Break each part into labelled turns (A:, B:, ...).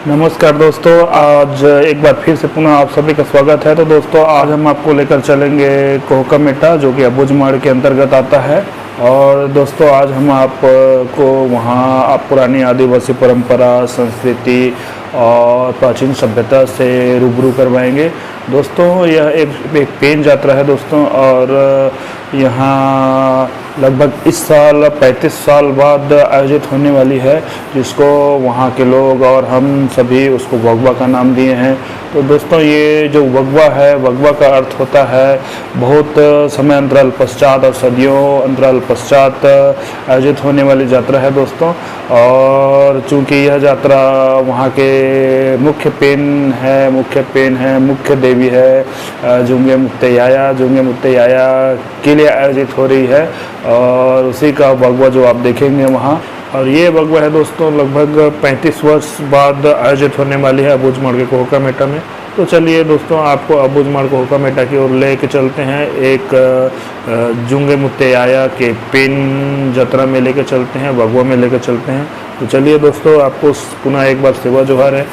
A: नमस्कार दोस्तों, आज एक बार फिर से पुनः आप सभी का स्वागत है। तो दोस्तों, आज हम आपको लेकर चलेंगे कोहकामेटा, जो कि अबूझमाड़ के अंतर्गत आता है। और दोस्तों, आज हम आपको वहाँ आप पुरानी आदिवासी परंपरा, संस्कृति और प्राचीन सभ्यता से रूबरू करवाएंगे। दोस्तों, यह एक पेन यात्रा है दोस्तों, और यहाँ लगभग इस साल 35 साल बाद आयोजित होने वाली है, जिसको वहाँ के लोग और हम सभी उसको वगवा का नाम दिए हैं। तो दोस्तों, ये जो वगवा है, वगवा का अर्थ होता है बहुत समय अंतराल पश्चात और सदियों अंतराल पश्चात आयोजित होने वाली यात्रा है दोस्तों। और चूँकि यह यात्रा वहाँ के मुख्य पेन है, मुख्य देवी है जुंगे मुत्तैयाया के लिए आयोजित हो रही है, और उसी का वगवा जो आप देखेंगे वहाँ। और ये वगवा है दोस्तों, लगभग 35 वर्ष बाद आयोजित होने वाली है अबूझमाड़ के कोहकामेटा में। तो चलिए दोस्तों, आपको अबूझमाड़ कोहकामेटा की ओर ले के चलते हैं। एक जुंगे मुत्तैयाया के पेन यात्रा में लेके चलते हैं, वगवा में लेके चलते हैं। तो चलिए दोस्तों, आपको पुनः एक बार सेवा जोहार है।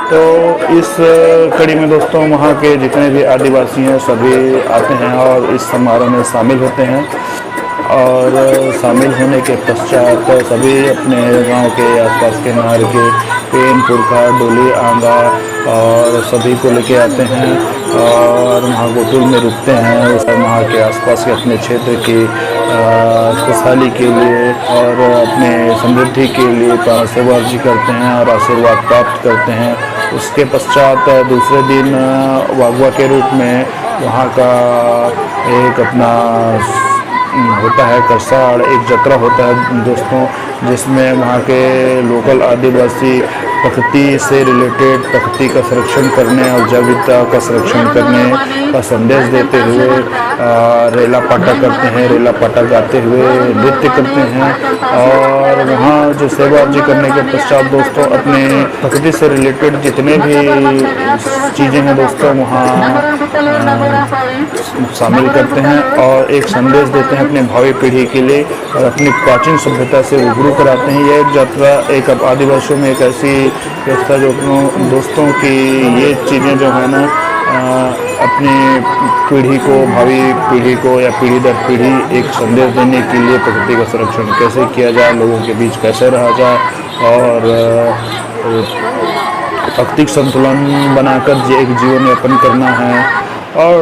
A: तो इस कड़ी में दोस्तों, वहाँ के जितने भी आदिवासी हैं सभी आते हैं और इस समारोह में शामिल होते हैं। और शामिल होने के पश्चात सभी अपने गांव के आसपास के नार के पेन, पुरखा, डोली, आंगा और सभी को लेके आते हैं और वहाँ गोटुल में रुकते हैं। वहाँ के आसपास के अपने क्षेत्र की खुशहाली के लिए और अपने समृद्धि के लिए सेवा अर्जी करते हैं और आशीर्वाद प्राप्त करते हैं। उसके पश्चात दूसरे दिन वगवा के रूप में वहाँ का एक अपना होता है करसाड़, एक जत्रा होता है दोस्तों, जिसमें वहाँ के लोकल आदिवासी प्रकृति से रिलेटेड प्रकृति का संरक्षण करने और जैविकता का संरक्षण करने का संदेश देते हुए रेला पाटा करते हैं, रेला पाटा गाते हुए नृत्य करते हैं। और वहाँ जो सेवा अर्जी करने के पश्चात दोस्तों, अपने प्रकृति से रिलेटेड जितने भी चीज़ें हैं दोस्तों, वहाँ शामिल करते हैं और एक संदेश देते हैं अपने भावी पीढ़ी के लिए और अपनी प्राचीन सभ्यता से रूबरू कराते हैं। यह एक यात्रा एक आदिवासियों में एक ऐसी व्यवस्था जो दोस्तों की ये चीज़ें जो है ना, अपनी पीढ़ी को, भावी पीढ़ी को या पीढ़ी दर पीढ़ी एक संदेश देने के लिए प्रकृति का संरक्षण कैसे किया जाए, लोगों के बीच कैसे रहा जाए और प्राकृतिक संतुलन बनाकर एक जीवन यापन करना है। और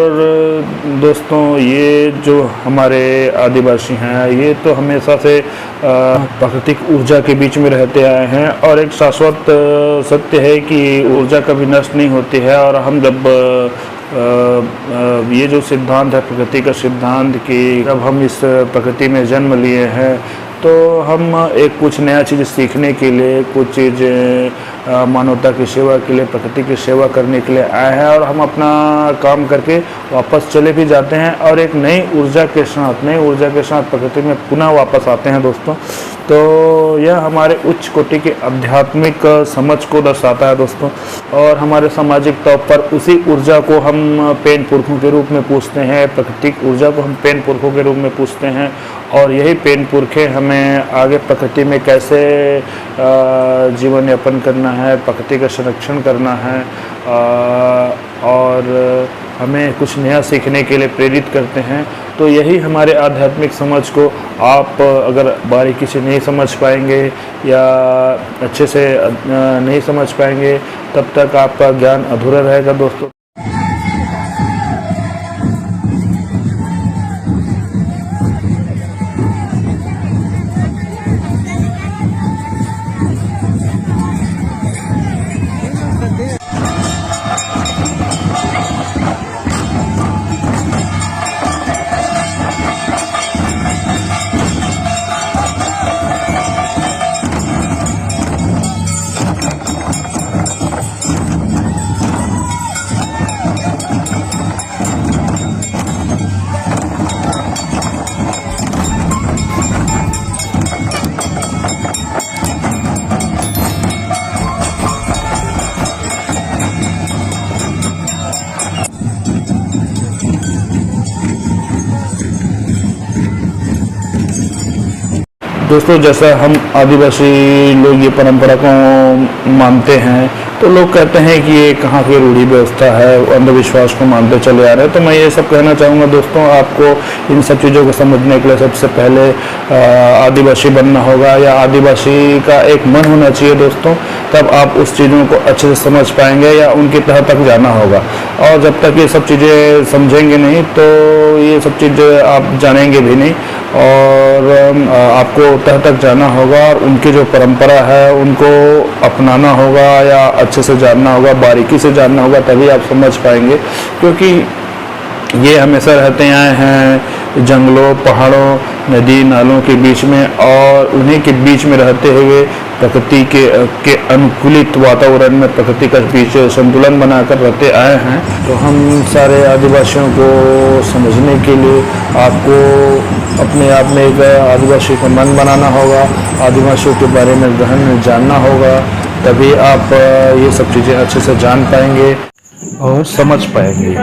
A: दोस्तों, ये जो हमारे आदिवासी हैं, ये तो हमेशा से प्राकृतिक ऊर्जा के बीच में रहते आए हैं और एक शाश्वत सत्य है कि ऊर्जा कभी नष्ट नहीं होती है। और हम जब ये जो सिद्धांत है प्रकृति का सिद्धांत, कि जब हम इस प्रकृति में जन्म लिए हैं तो हम एक कुछ नया चीज़ सीखने के लिए, कुछ चीज़ मानवता की सेवा के लिए, प्रकृति की सेवा करने के लिए आए हैं और हम अपना काम करके वापस चले भी जाते हैं और एक नई ऊर्जा के साथ प्रकृति में पुनः वापस आते हैं दोस्तों। तो यह हमारे उच्च कोटि के आध्यात्मिक समझ को दर्शाता है दोस्तों। और हमारे सामाजिक तौर पर उसी ऊर्जा को हम पेन पुरखों के रूप में पूछते हैं, प्राकृतिक ऊर्जा को हम पेन पुरखों के रूप में पूछते हैं। और यही पेन पुरखे हमें आगे प्रकृति में कैसे जीवन यापन करना है, प्रकृति का संरक्षण करना है और हमें कुछ नया सीखने के लिए प्रेरित करते हैं। तो यही हमारे आध्यात्मिक समझ को आप अगर बारीकी से नहीं समझ पाएंगे या अच्छे से नहीं समझ पाएंगे, तब तक आपका ज्ञान अधूरा रहेगा दोस्तों। दोस्तों जैसा हम आदिवासी लोग ये परंपरा को मानते हैं, तो लोग कहते हैं कि ये कहाँ की रूढ़ी व्यवस्था है, अंधविश्वास को मानते चले आ रहे हैं। तो मैं ये सब कहना चाहूँगा दोस्तों, आपको इन सब चीज़ों को समझने के लिए सबसे पहले आदिवासी बनना होगा, या आदिवासी का एक मन होना चाहिए दोस्तों, तब आप उस चीज़ों को अच्छे से समझ पाएंगे या उनकी तह तक जाना होगा। और जब तक ये सब चीज़ें समझेंगे नहीं तो ये सब चीज़ें आप जानेंगे भी नहीं, और आपको तह तक जाना होगा और उनकी जो परंपरा है उनको अपनाना होगा या अच्छे से जानना होगा, बारीकी से जानना होगा, तभी आप समझ पाएंगे। क्योंकि ये हमेशा रहते आए हैं जंगलों, पहाड़ों, नदी नालों के बीच में, और उन्हीं के बीच में रहते हुए प्रकृति के अनुकूलित वातावरण में प्रकृति का बीच संतुलन बनाकर रहते आए हैं। तो हम सारे आदिवासियों को समझने के लिए आपको अपने आप में एक आदिवासी का मन बनाना होगा, आदिवासियों के बारे में गहन जानना होगा, तभी आप ये सब चीज़ें अच्छे से जान पाएंगे और समझ पाएंगे।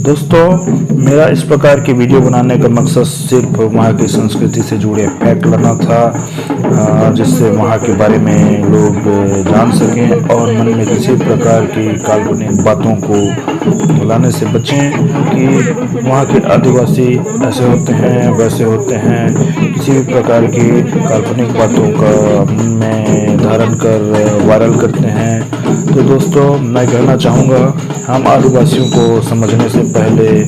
A: दोस्तों मेरा इस प्रकार की वीडियो बनाने का मकसद सिर्फ वहाँ की संस्कृति से जुड़े फैक्ट लाना था, जिससे वहाँ के बारे में लोग जान सकें और मन में किसी प्रकार की काल्पनिक बातों को लाने से बचें कि वहाँ के आदिवासी ऐसे होते हैं वैसे होते हैं। किसी भी प्रकार की काल्पनिक बातों का मन में धारण कर वायरल करते हैं। तो दोस्तों मैं कहना चाहूँगा, हम आदिवासियों को समझने से पहले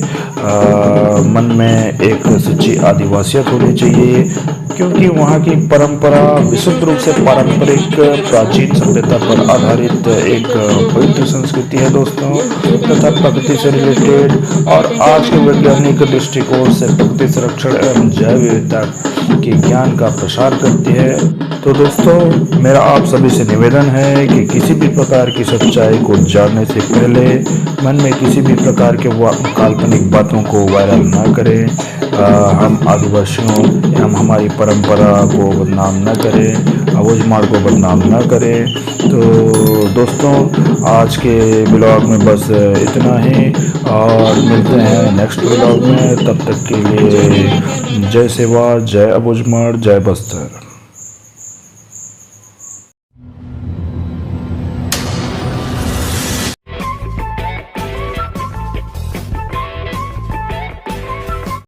A: मन में एक सच्ची आदिवासियत होनी चाहिए, क्योंकि वहाँ की परंपरा विशुद्ध रूप से पारंपरिक प्राचीन सभ्यता पर आधारित एक पवित्र संस्कृति है दोस्तों, तथा प्रकृति से रिलेटेड और आज के वैज्ञानिक दृष्टिकोण से प्रकृति संरक्षण एवं जैव विविधता के ज्ञान का प्रसार करती है। तो दोस्तों मेरा आप सभी से निवेदन है कि किसी भी प्रकार की सच्चाई को जानने से पहले मन में किसी भी प्रकार के काल्पनिक बातों को वायरल ना करें। हम आदिवासियों हम हमारी परंपरा को बदनाम न करें, अबूझमाड़ को बदनाम न करें। तो दोस्तों आज के ब्लॉग में बस इतना ही, और मिलते हैं नेक्स्ट ब्लॉग में। तब तक के लिए जय सेवा, जय अबूझमाड़, जय बस्तर।